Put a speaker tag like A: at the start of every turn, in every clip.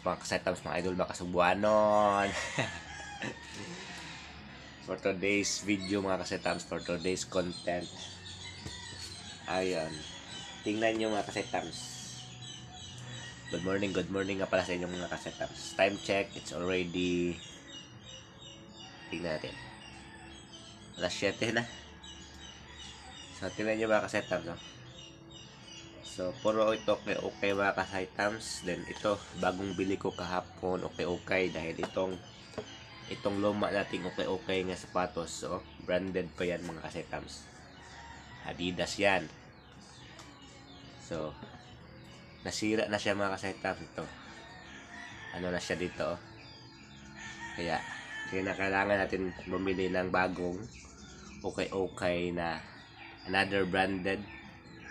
A: mga kasetams, mga idol, baka Subuanon. For today's video mga kasetams, for today's content, ayun, tingnan nyo mga kasetams. Good morning nga pala sa inyong mga kasetams. Time check, it's already, tingnan natin, alas 7 na. So tingnan nyo mga kasetams, no? So, puro ito okay mga kasetams. Then ito, bagong bili ko kahapon, okay dahil itong luma nating okay nga sapatos. So, branded pa yan mga kasetams. Adidas yan. So, nasira na siya mga kasetams. Ito, ano na siya dito, oh. Kaya kailangan natin bumili ng bagong okay na another branded,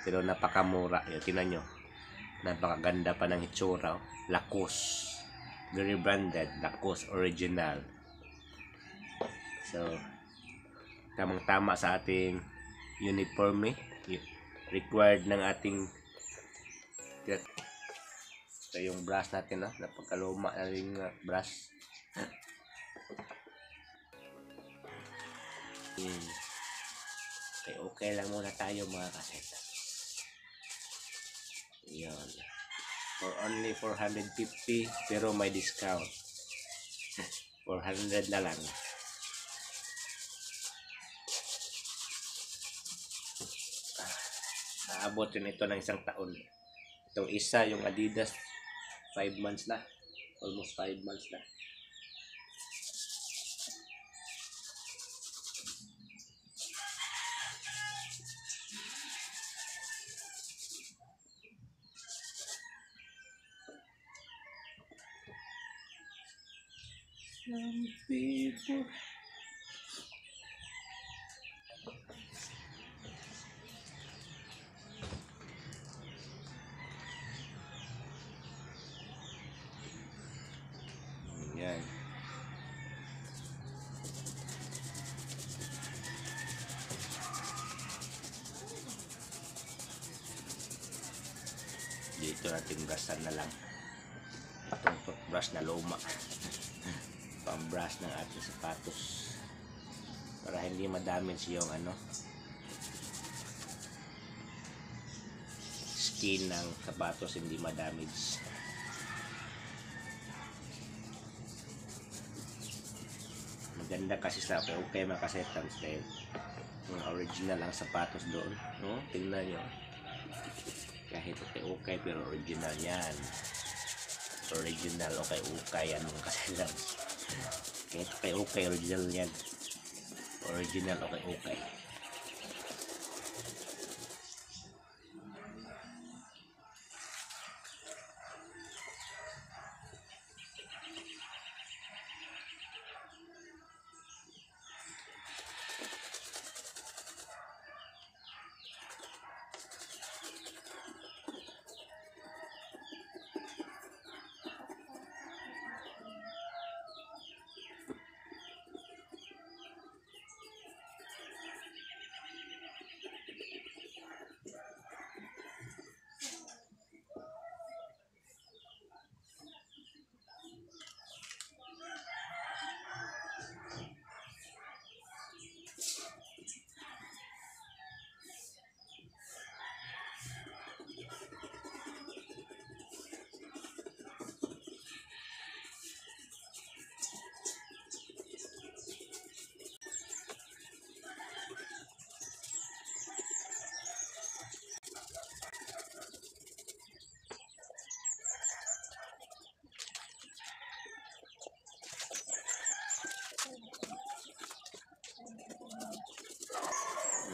A: pero napakamura. Yung tingnan nyo, napakaganda pa ng itsura, oh. Lacoste, very branded, Lacoste original. So tamang tama sa ating uniforme, required ng ating. Ito yung brush natin, no? Napagkaluma na rin brush. Okay lang muna tayo mga kaseta. Yun. For only 450, pero may discount. 400 na lang. Naabot yun ito ng isang taon. Itong isa, yung Adidas, 5 months na. Almost 5 months na. Some people. Yan. Dito natin brushan na lang. Itong toothbrush na luma. Pang-brush ng ating sapatos para hindi ma-damage yung skin ng sapatos, hindi ma-damage. Maganda kasi sa okay mga kasetams dahil yung original ang sapatos doon, no? Tingnan nyo, kahit okay pero original yan. Original okay yan mga kasetams. Kahit okay original yan. Original okay.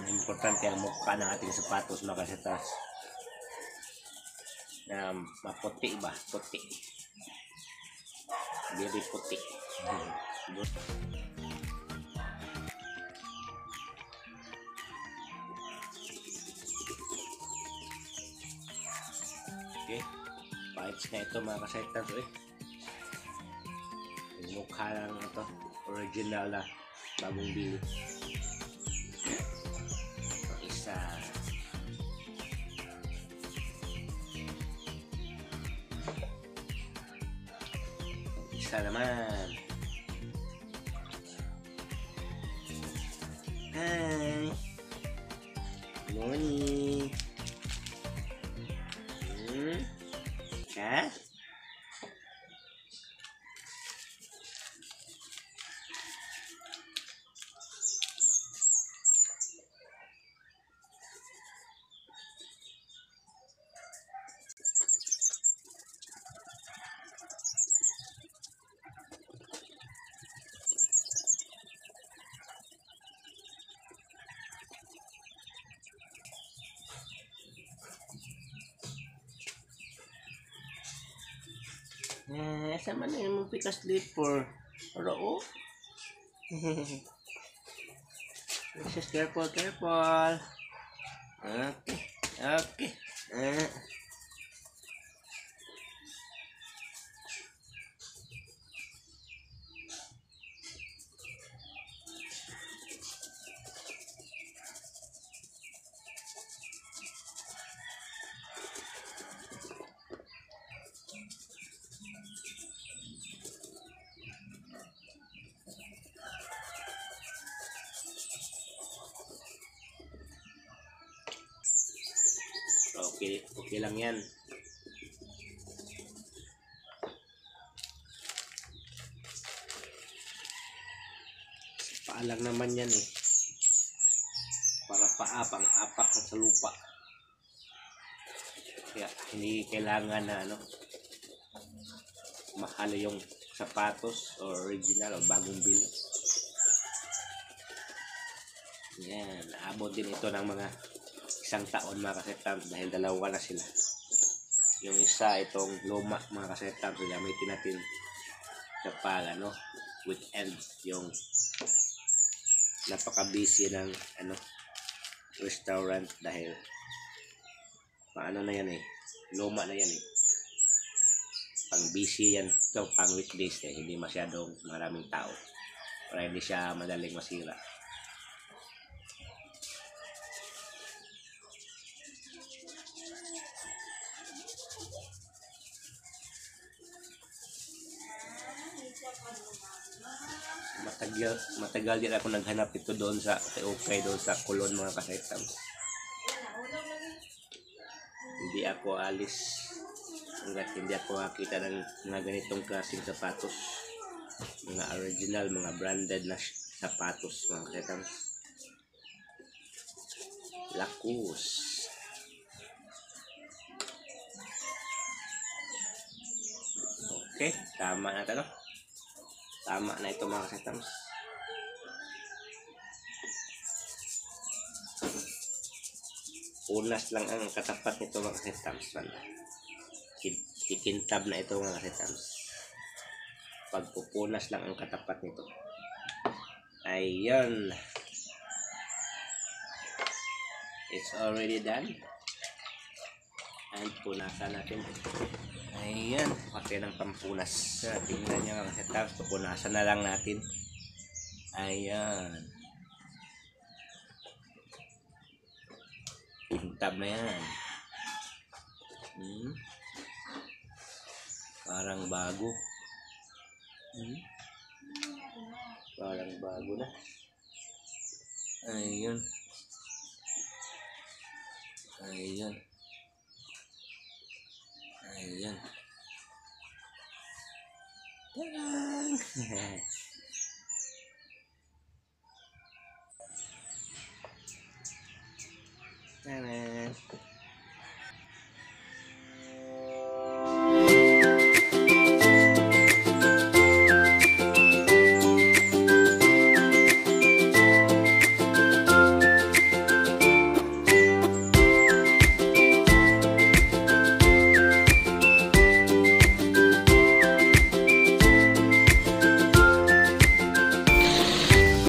A: Importante ang mukha ng ating sapatos mga kasetas na maputi ba? Puti. Very puti. Okay. Pahits na ito mga kasetas. Yung mukha lang ito. Original na. Bagong bili. isa naman. Hi! Morning! Ka? Sama na yung pikas sleeper. Oro. Just careful. Okay. Okay lang yan. Paalang naman yan eh. Para pang-apak sa lupa. Kaya hindi kailangan na mahal yung sapatos o original o bagong bili. Yan, naabot din ito ng mga 1 taon mga kasetams dahil dalawa na sila. Yung isa itong luma mga kasetams, gamitin natin sa weekend, yung napaka-busy ng restaurant dahil paano na yan luma na yan pang busy yan ito, pang weekdays hindi masyadong maraming tao para hindi siya madaling masira. Matagal din ako naghanap ito doon sa doon sa Kulon mga kasetams. Hindi ako alis hanggat hindi ako makita ng mga ganitong klaseng sapatos, mga original, mga branded na sapatos mga kasetams. Lakus. Okay, tama na ito. Tama na ito mga kasetams. Unas lang ang katapat nito mga kasetams. Kikintab na ito mga kasetams. Pagpupunas lang ang katapat nito. Ayun. It's already done. And punasan natin. Ayan, pati ng pampunas. Tingnan nyo mga kasetams, pupunasan na lang natin. Ayan. Kintab na yan. Parang bago. Parang bago na. Ayun. Ayan. Tarang! Tarang!